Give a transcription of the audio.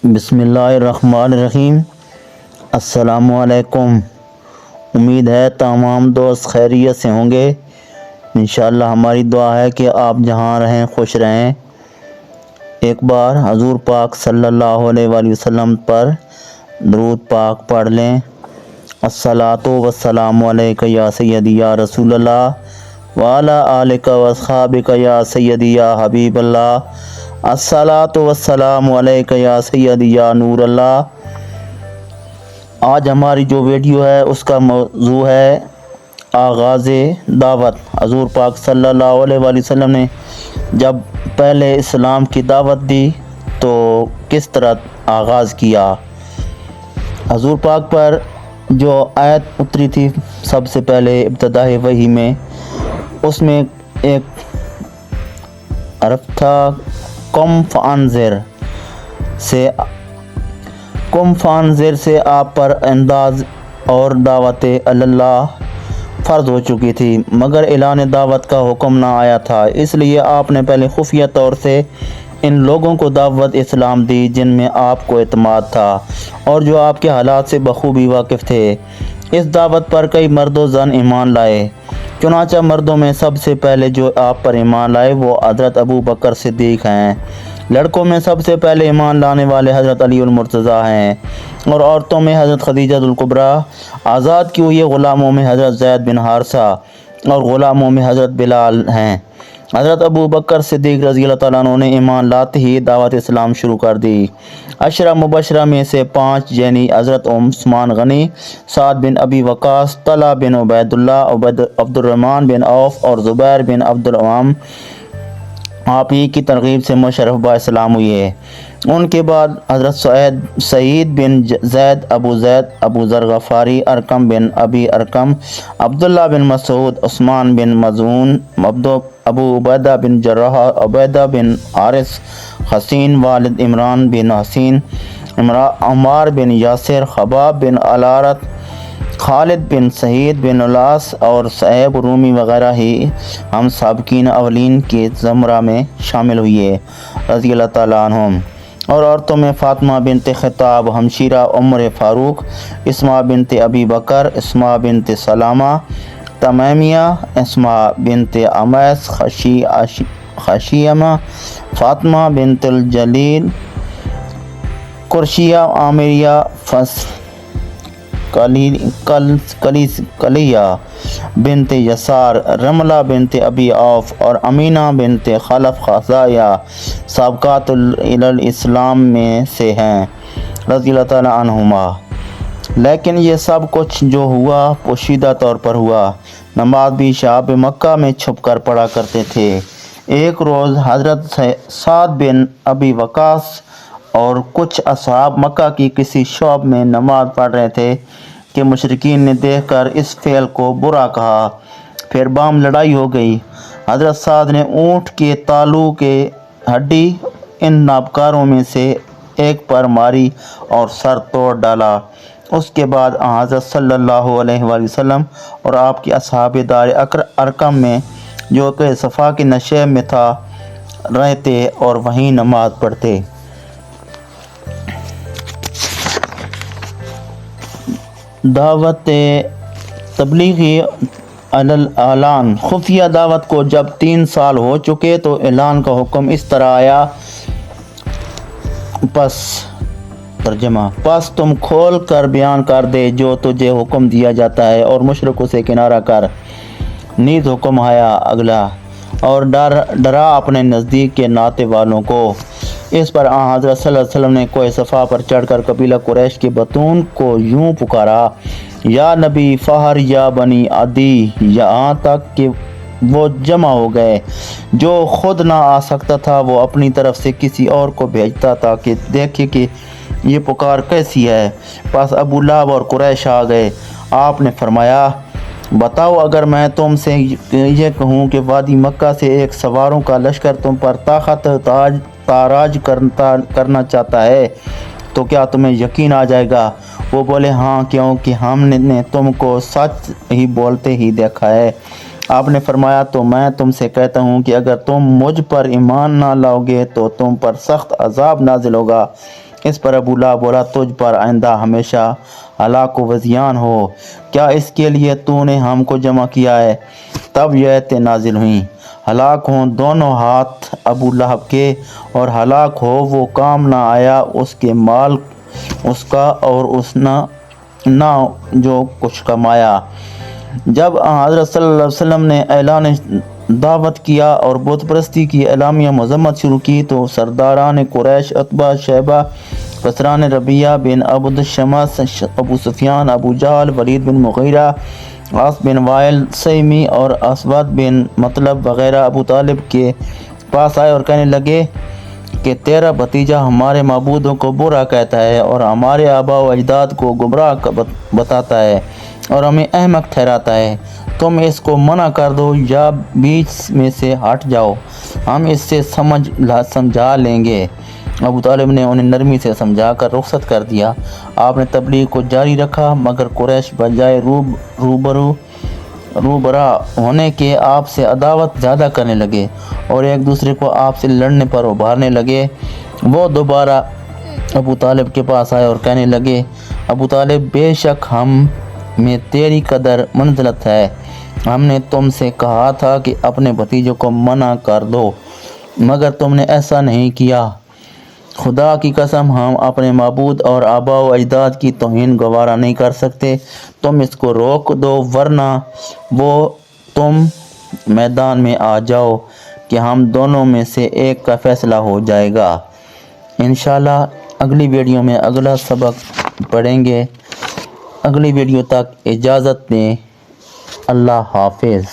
بسم اللہ الرحمن الرحیم۔ السلام علیکم۔ امید ہے تمام دوست خیریت سے ہوں گے۔ انشاءاللہ ہماری دعا ہے کہ آپ جہاں رہیں خوش رہیں۔ ایک بار حضور پاک صلی اللہ علیہ وآلہ وسلم پر درود پاک پڑھ لیں۔ الصلاۃ والسلام علیک یا سیدی یا رسول اللہ وعلی آلک واصحابک یا سیدی یا حبیب اللہ۔ الصلاۃ والسلام علیک یا سیدی یا نور اللہ۔ آج ہماری جو ویڈیو ہے اس کا موضوع ہے آغاز دعوت۔ حضور پاک صلی اللہ علیہ وآلہ وسلم نے جب پہلے اسلام کی دعوت دی تو کس طرح آغاز کیا۔ حضور پاک پر جو آیت اتری تھی سب سے پہلے ابتدائی وحی میں، اس میں ایک حرف تھا قم فانذر سے آپ پر انداز اور دعوت اللہ فرض ہو چکی تھی، مگر اعلان دعوت کا حکم نہ آیا تھا۔ اس لیے آپ نے پہلے خفیہ طور سے ان لوگوں کو دعوت اسلام دی جن میں آپ کو اعتماد تھا اور جو آپ کے حالات سے بخوبی واقف تھے۔ اس دعوت پر کئی مرد و زن ایمان لائے۔ چنانچہ مردوں میں سب سے پہلے جو آپ پر ایمان لائے وہ حضرت ابو بکر صدیق ہیں۔ لڑکوں میں سب سے پہلے ایمان لانے والے حضرت علی المرتضیٰ ہیں، اور عورتوں میں حضرت خدیجہ الکبریٰ، آزاد کی ہوئی غلاموں میں حضرت زید بن حارثہ اور غلاموں میں حضرت بلال ہیں۔ حضرت ابو بکر صدیق رضی اللہ تعالیٰ عنہ نے ایمان لاتے ہی دعوت اسلام شروع کر دی۔ عشرہ مبشرہ میں سے 5 یعنی حضرت عثمان غنی، سعد بن ابی وقاص، طلحہ بن عبید اللہ، عبد الرحمن بن عوف اور زبیر بن عبد العوام آپ ہی کی ترغیب سے مشرف با اسلام ہوئے۔ ان کے بعد حضرت سعید بن زید، ابو ذر غفاری، ارقم بن ابی ارقم، عبداللہ بن مسعود، عثمان بن مظعون، ابو عبیدہ بن جراح، عبیدہ بن حارث، حسین والد عمران بن حسین، عمار بن یاسر، خباب بن الارت، خالد بن سعید بن العاص اور صہیب رومی وغیرہ ہی ہم سابقین اولین کے زمرہ میں شامل ہوئے رضی اللہ تعالیٰ عنہم۔ اور عورتوں میں فاطمہ بنت خطاب، ہمشیرہ عمر فاروق، اسماء بنت ابی بکر، اسماء بنت سلامہ تمیمیہ، اسماء بنت عمیس خشیمہ، فاطمہ بنت الجلیل قرشیہ عامریہ کلیہ بنت یسار، رملہ بنت ابی عوف اور امینہ بنت خلف خزاعیہ سابقات الاسلام میں سے ہیں رضی اللہ تعالیٰ عنہما۔ لیکن یہ سب کچھ جو ہوا پوشیدہ طور پر ہوا۔ نماز بھی شعب مکہ میں چھپ کر پڑھا کرتے تھے۔ ایک روز حضرت سعد بن ابی وقاص اور کچھ اصحاب مکہ کی کسی شعب میں نماز پڑھ رہے تھے کہ مشرکین نے دیکھ کر اس فعل کو برا کہا۔ پھر باہم لڑائی ہو گئی۔ حضرت سعد نے اونٹ کے تالو کے ہڈی ان نابکاروں میں سے ایک پر ماری اور سر توڑ ڈالا۔ اس کے بعد حضرت صلی اللہ علیہ وآلہ وسلم اور آپ کے اصحاب دار ارقم میں جو کہ صفا کے نشیب میں تھا رہتے اور وہیں نماز پڑھتے۔ دعوت تبلیغی اعلان۔ خفیہ دعوت کو جب 3 سال ہو چکے تو اعلان کا حکم اس طرح آیا، پس تم کھول کر بیان کر دے جو تجھے حکم دیا جاتا ہے اور مشرکوں سے کنارہ کر۔ نیز حکم آیا اگلا، اور ڈرا اپنے نزدیک کے ناطے والوں کو۔ اس پر حضرت صلی اللہ علیہ وسلم نے کوہ صفا پر چڑھ کر قبیلہ قریش کے بطون کو یوں پکارا، یا نبی فہر یا بنی عدی، یہاں تک کہ وہ جمع ہو گئے۔ جو خود نہ آ سکتا تھا وہ اپنی طرف سے کسی اور کو بھیجتا تاکہ دیکھے کہ یہ پکار کیسی ہے۔ پس ابو لہب اور قریش آ گئے۔ آپ نے فرمایا، بتاؤ اگر میں تم سے یہ کہوں کہ وادی مکہ سے ایک سواروں کا لشکر تم پر طاقت تاراج کرنا چاہتا ہے تو کیا تمہیں یقین آ جائے گا؟ وہ بولے، ہاں، کیونکہ ہم نے تم کو سچ ہی بولتے ہی دیکھا ہے۔ آپ نے فرمایا، تو میں تم سے کہتا ہوں کہ اگر تم مجھ پر ایمان نہ لاؤ گے تو تم پر سخت عذاب نازل ہوگا۔ اس پر ابو لہب بولا تجھ پر آئندہ ہمیشہ ہلاک و وزیان ہو، کیا اس کے لیے تو نے ہم کو جمع کیا ہے؟ تب یہ آیتیں نازل ہوئیں، ہلاک ہوں دونوں ہاتھ ابو لہب کے، اور ہلاک ہو وہ کام نہ آیا اس کے مال اس کا اور اس نہ جو کچھ کمایا۔ جب حضرت صلی اللہ علیہ وسلم نے اعلان دعوت کیا اور بت پرستی کی اعلامیہ مذمت شروع کی تو سرداران قریش، عتبہ، شیبہ، بصران ربیہ بن عبد الشمس، ابو سفیان، ابو جہل، ولید بن مغیرہ، عاص بن وائل سیمی اور اسود بن مطلب وغیرہ ابو طالب کے پاس آئے اور کہنے لگے کہ تیرا بھتیجا ہمارے معبودوں کو برا کہتا ہے اور ہمارے آباء و اجداد کو گمراہ بتاتا ہے اور ہمیں احمق ٹھہراتا ہے، تم اس کو منع کر دو یا بیچ میں سے ہٹ جاؤ، ہم اس سے سمجھا لیں گے۔ ابو طالب نے انہیں نرمی سے سمجھا کر رخصت کر دیا۔ آپ نے تبلیغ کو جاری رکھا مگر قریش بجائے روبرا ہونے کے آپ سے عداوت زیادہ کرنے لگے اور ایک دوسرے کو آپ سے لڑنے پر ابھارنے لگے۔ وہ دوبارہ ابو طالب کے پاس آئے اور کہنے لگے ابو طالب بے شک ہم میں تیری قدر منزلت ہے، ہم نے تم سے کہا تھا کہ اپنے بھتیجوں کو منع کر دو مگر تم نے ایسا نہیں کیا، خدا کی قسم ہم اپنے معبود اور آباء و اجداد کی توہین گوارا نہیں کر سکتے، تم اس کو روک دو ورنہ تم میدان میں آ جاؤ کہ ہم دونوں میں سے ایک کا فیصلہ ہو جائے گا۔ انشاءاللہ اگلی ویڈیو میں اگلا سبق پڑھیں گے۔ اگلی ویڈیو تک اجازت دیں، اللہ حافظ۔